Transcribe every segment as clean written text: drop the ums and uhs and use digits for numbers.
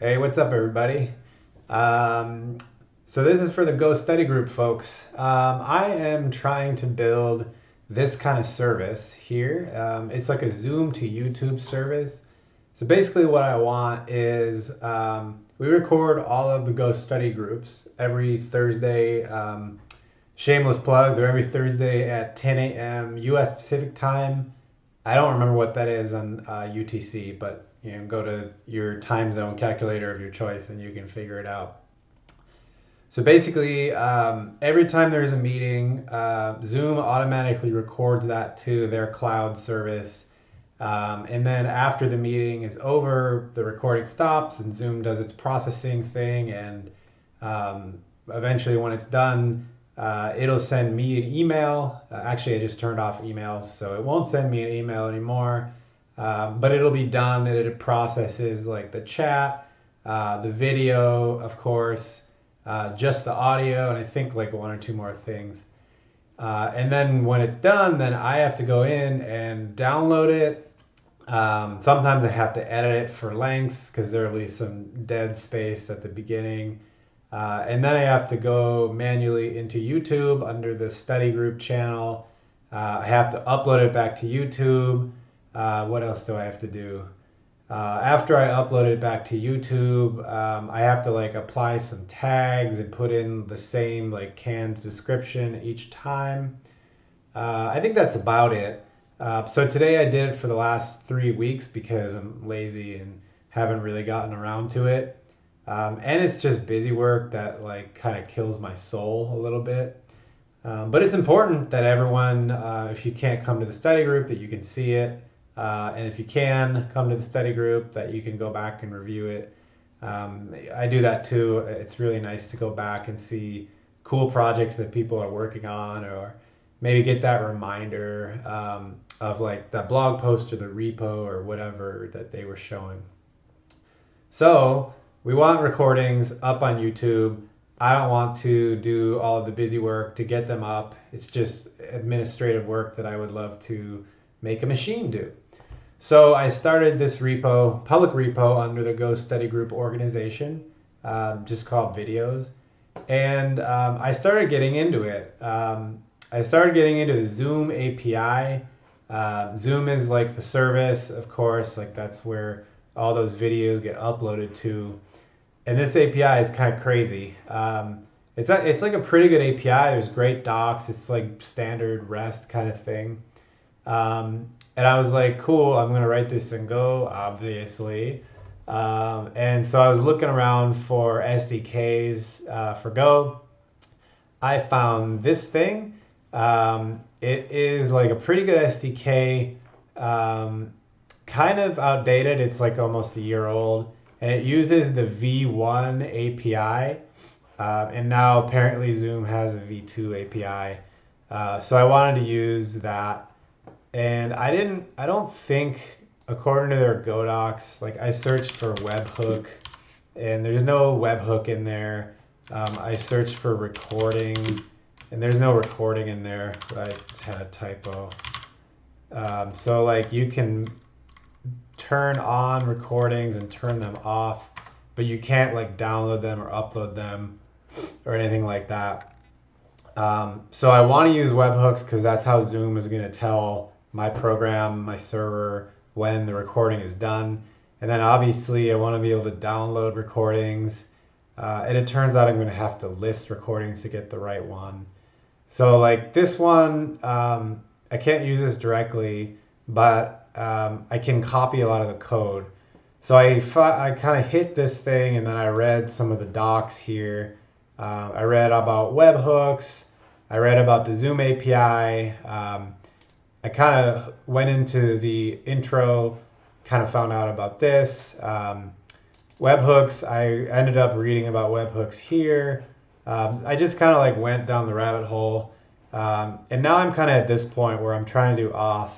Hey, what's up, everybody? So this is for the Go Study Group folks. I am trying to build this kind of service here. It's like a Zoom to YouTube service. So basically what I want is we record all of the Go Study groups every Thursday. Shameless plug, they're every Thursday at 10 a.m. US Pacific time. I don't remember what that is on UTC, but go to your time zone calculator of your choice and you can figure it out. So basically, every time there's a meeting, Zoom automatically records that to their cloud service. And then after the meeting is over, the recording stops and Zoom does its processing thing. And eventually, when it's done, it'll send me an email. Actually, I just turned off emails, so it won't send me an email anymore. But it'll be done, and it processes like the chat, the video, of course, just the audio, and I think like one or two more things. And then when it's done, then I have to go in and download it. Sometimes I have to edit it for length because there will be some dead space at the beginning. And then I have to go manually into YouTube under the study group channel. I have to upload it back to YouTube. What else do I have to do? After I upload it back to YouTube, I have to like apply some tags and put in the same like canned description each time. I think that's about it. So today I did it for the last 3 weeks because I'm lazy and haven't really gotten around to it. And it's just busy work that like kind of kills my soul a little bit. But it's important that everyone, if you can't come to the study group, that you can see it. And if you can come to the study group, that you can go back and review it. I do that too. It's really nice to go back and see cool projects that people are working on, or maybe get that reminder of like that blog post or the repo or whatever that they were showing. So we want recordings up on YouTube. I don't want to do all of the busy work to get them up. It's just administrative work that I would love to make a machine do. So I started this repo, public repo, under the Go Study Group organization, just called videos. And I started getting into it. I started getting into the Zoom API. Zoom is like the service, of course, like that's where all those videos get uploaded to. And this API is kind of crazy. It's like a pretty good API. There's great docs. It's like standard REST kind of thing. And I was like, cool, I'm going to write this in Go, obviously. And so I was looking around for SDKs for Go. I found this thing. It is like a pretty good SDK, kind of outdated. It's like almost a year old. And it uses the V1 API. And now apparently Zoom has a V2 API. So I wanted to use that. And I don't think, according to their Go docs, like I searched for webhook and there's no webhook in there. I searched for recording and there's no recording in there. I just had a typo. So like you can turn on recordings and turn them off, but you can't like download them or upload them or anything like that. So I want to use webhooks because that's how Zoom is going to tell my program, my server, when the recording is done. And then obviously I want to be able to download recordings. And it turns out I'm going to have to list recordings to get the right one. So like this one, I can't use this directly, but I can copy a lot of the code. So I kind of hit this thing and then I read some of the docs here. I read about webhooks. I read about the Zoom API. I kind of went into the intro, kind of found out about this. Webhooks, I ended up reading about webhooks here. I just kind of like went down the rabbit hole. And now I'm kind of at this point where I'm trying to do auth.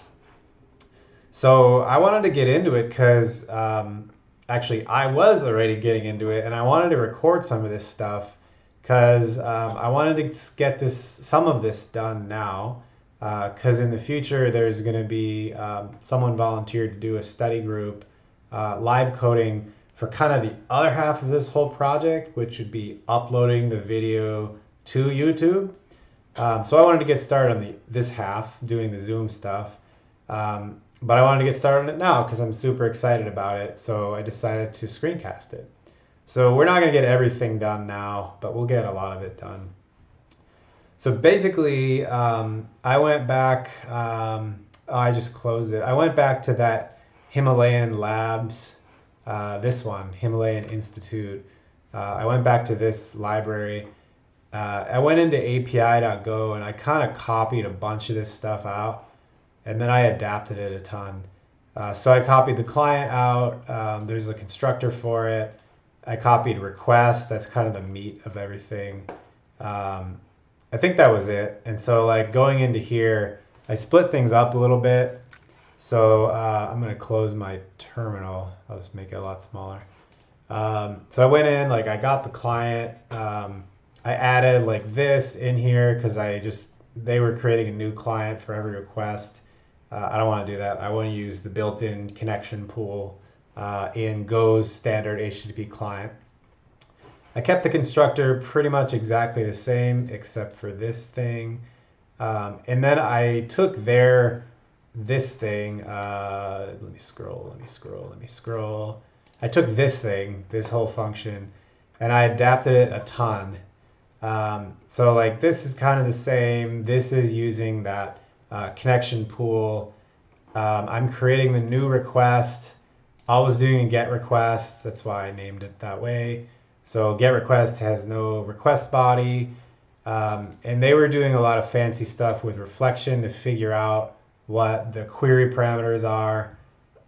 So I wanted to get into it because actually I was already getting into it and I wanted to record some of this stuff because I wanted to get some of this done now. Because in the future there's going to be someone volunteered to do a study group live coding for kind of the other half of this whole project, which would be uploading the video to YouTube. So I wanted to get started on this half, doing the Zoom stuff. But I wanted to get started on it now because I'm super excited about it. So I decided to screencast it. So we're not going to get everything done now, but we'll get a lot of it done. So basically, I went back, I just closed it. I went back to that Himalayan Labs, this one, Himalayan Institute. I went back to this library. I went into api.go and I kind of copied a bunch of this stuff out, and then I adapted it a ton. So I copied the client out. There's a constructor for it. I copied request. That's kind of the meat of everything. I think that was it. And so like going into here, I split things up a little bit. So I'm going to close my terminal. I'll just make it a lot smaller. So I went in, like I got the client. I added like this in here because they were creating a new client for every request. I don't want to do that. I want to use the built-in connection pool in Go's standard HTTP client. I kept the constructor pretty much exactly the same except for this thing. And then I took this thing, let me scroll. I took this thing, this whole function, and I adapted it a ton. So like this is kind of the same. This is using that connection pool. I'm creating the new request. I was doing a GET request. That's why I named it that way. So GET request has no request body. And they were doing a lot of fancy stuff with reflection to figure out what the query parameters are.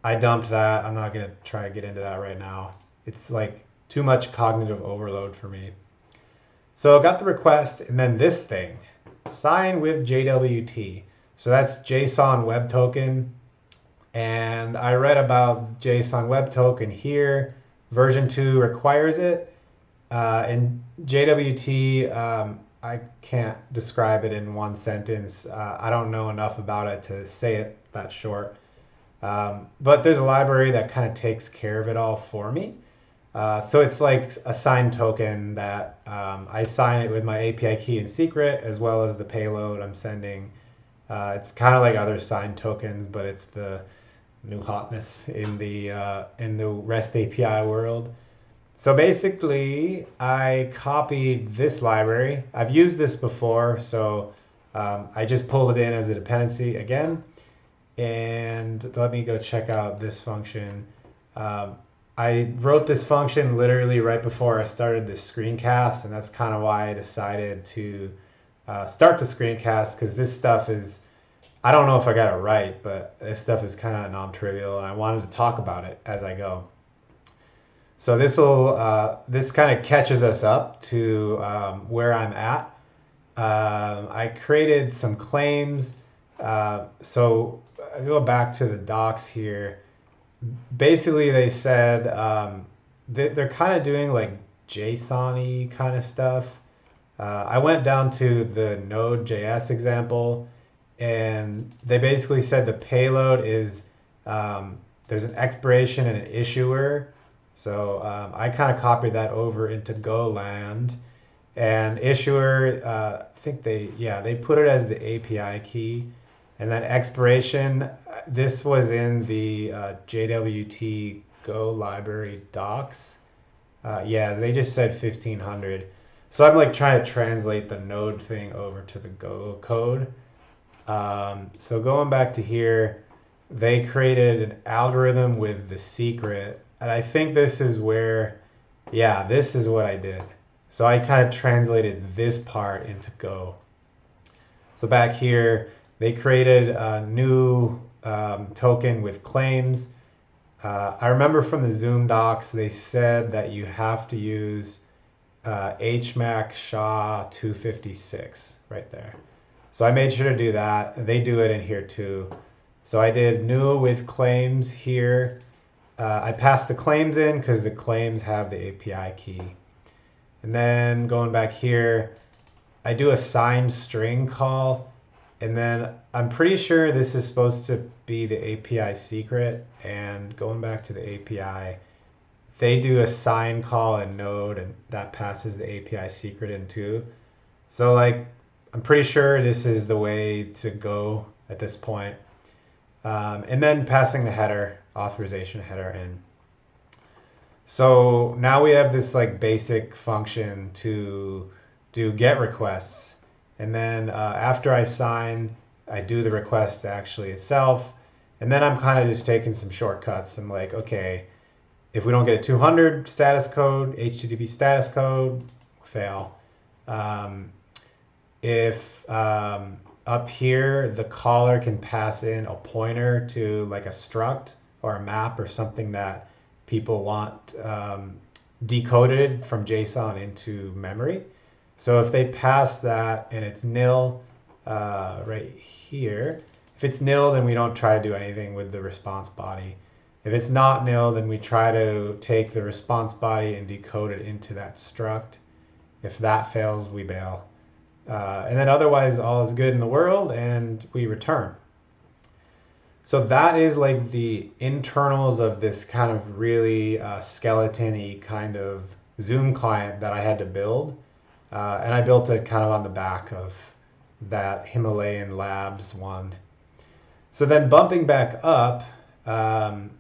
I dumped that. I'm not going to try to get into that right now. It's like too much cognitive overload for me. So I got the request, and then this thing, sign with JWT. So that's JSON Web Token. And I read about JSON Web Token here. Version 2 requires it. And JWT, I can't describe it in one sentence. I don't know enough about it to say it that short. But there's a library that kind of takes care of it all for me. So it's like a signed token that I sign it with my API key and secret, as well as the payload I'm sending. It's kind of like other signed tokens, but it's the new hotness in the REST API world. So basically, I copied this library. I've used this before, so I just pulled it in as a dependency again. And let me go check out this function. I wrote this function literally right before I started the screencast, and that's kind of why I decided to start the screencast, because this stuff is, I don't know if I got it right, but this stuff is kind of non-trivial, and I wanted to talk about it as I go. So this kind of catches us up to where I'm at. I created some claims. So I go back to the docs here. Basically, they said they're kind of doing like JSON-y kind of stuff. I went down to the Node.js example, and they basically said the payload is there's an expiration and an issuer. So I kind of copied that over into Goland, and issuer, I think they put it as the API key, and then expiration, this was in the JWT Go library docs. Yeah, they just said 1500. So I'm like trying to translate the Node thing over to the Go code. So going back to here, they created an algorithm with the secret. And I think this is where, yeah, this is what I did. So I kind of translated this part into Go. So back here, they created a new token with claims. I remember from the Zoom docs, they said that you have to use HMAC SHA 256 right there. So I made sure to do that. They do it in here too. So I did new with claims here. I passed the claims in because the claims have the API key. And then going back here, I do a signed string call. And then I'm pretty sure this is supposed to be the API secret. And going back to the API, they do a sign call in Node, and that passes the API secret in too. So like, I'm pretty sure this is the way to go at this point. And then passing the header, authorization header in. So now we have this like basic function to do GET requests. And then after I sign, I do the request actually itself. And then I'm kind of just taking some shortcuts. I'm like, okay, if we don't get a 200 status code, HTTP status code, fail. If up here the caller can pass in a pointer to like a struct or a map or something that people want decoded from JSON into memory. So if they pass that and it's nil right here, if it's nil, then we don't try to do anything with the response body. If it's not nil, then we try to take the response body and decode it into that struct. If that fails, we bail. And then otherwise, all is good in the world, and we return. So that is like the internals of this kind of really skeleton-y kind of Zoom client that I had to build. And I built it kind of on the back of that Himalayan Labs one. So then bumping back up, I'm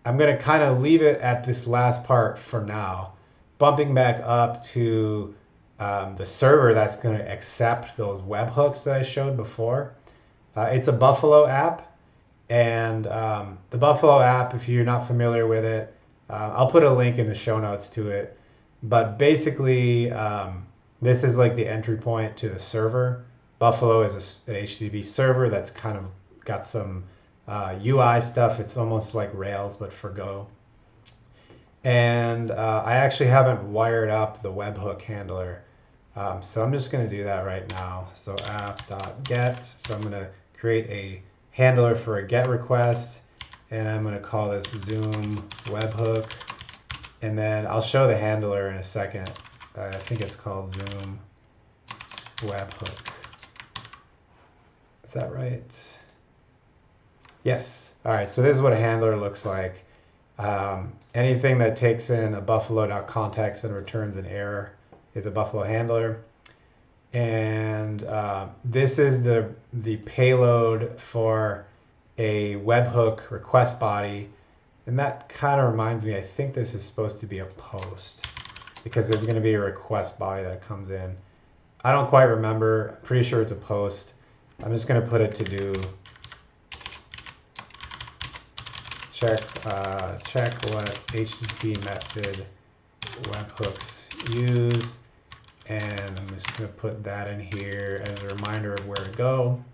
going to kind of leave it at this last part for now. Bumping back up to the server that's going to accept those webhooks that I showed before. It's a Buffalo app. And the Buffalo app, if you're not familiar with it, I'll put a link in the show notes to it. But basically, this is like the entry point to the server. Buffalo is an HTTP server that's kind of got some UI stuff. It's almost like Rails, but for Go. And I actually haven't wired up the webhook handler. So I'm just going to do that right now. So app.get. So I'm going to create a handler for a GET request. And I'm going to call this Zoom webhook. And then I'll show the handler in a second. I think it's called Zoom webhook. Is that right? Yes. All right. So this is what a handler looks like. Anything that takes in a buffalo.context and returns an error is a Buffalo handler. And this is the payload for a webhook request body. And that kind of reminds me, I think this is supposed to be a post because there's going to be a request body that comes in. I don't quite remember. I'm pretty sure it's a post. I'm just going to put it to do check what HTTP method webhooks use. And I'm just going to put that in here as a reminder of where to go.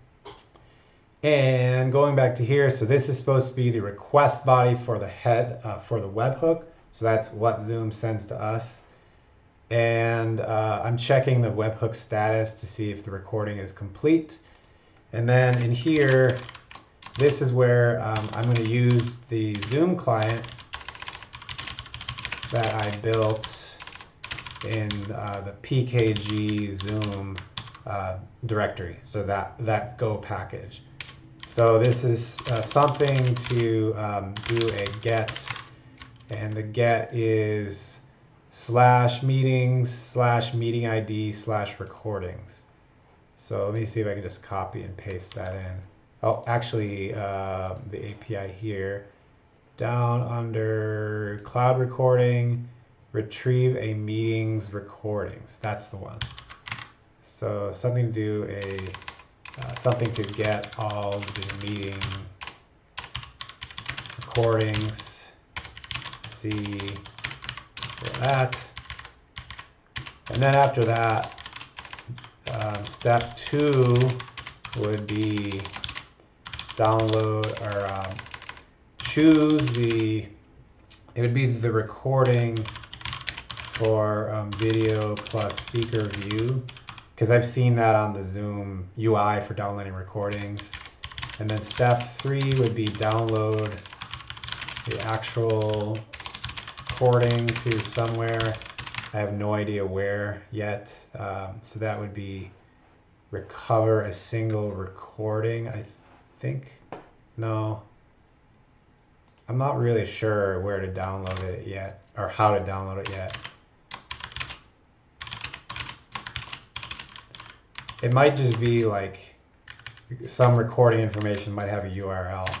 And going back to here, so this is supposed to be the request body for the head for the webhook. So that's what Zoom sends to us. And I'm checking the webhook status to see if the recording is complete. And then in here, this is where I'm going to use the Zoom client that I built in the PKG Zoom directory, so that Go package. So this is something to do a get, and the get is /meetings/meeting ID/recordings. So let me see if I can just copy and paste that in. Oh, actually, the API here, down under cloud recording, retrieve a meetings recordings. That's the one. So something to do something to get all the meeting recordings. See that. And then after that, step 2 would be download or choose it would be the recording for video plus speaker view, because I've seen that on the Zoom UI for downloading recordings. And then step 3 would be download the actual recording to somewhere. I have no idea where yet. So that would be recover a single recording, I think. No, I'm not really sure where to download it yet. or how to download it yet. It might just be like some recording information might have a URL.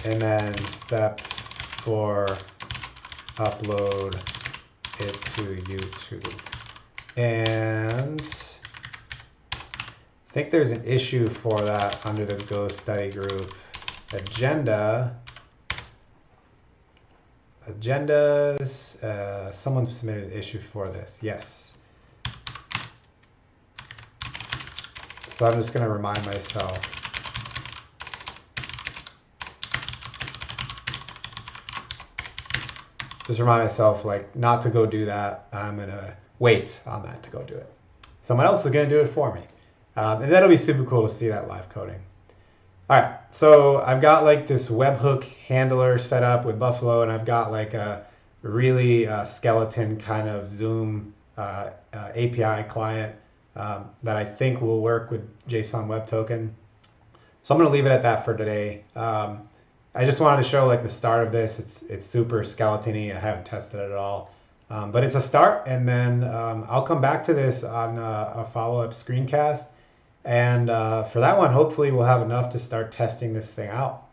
And then step 4, upload it to YouTube. And I think there's an issue for that under the Go Study Group agenda. Agendas, someone submitted an issue for this, yes. So I'm just gonna remind myself. Just remind myself like not to go do that. I'm gonna wait on that to go do it. Someone else is gonna do it for me. And that'll be super cool to see that live coding. All right, so I've got like this webhook handler set up with Buffalo, and I've got like a really skeleton kind of Zoom API client that I think will work with JSON Web Token. So I'm gonna leave it at that for today. I just wanted to show like the start of this. It's super skeleton-y. I haven't tested it at all. But it's a start, and then I'll come back to this on a follow-up screencast. And for that one, hopefully we'll have enough to start testing this thing out.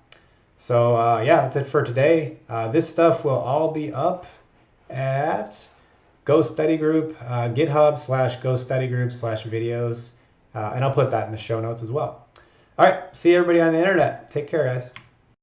So yeah, that's it for today. This stuff will all be up at Go Study Group, GitHub/GoStudyGroup/videos. And I'll put that in the show notes as well. All right, see everybody on the internet. Take care, guys.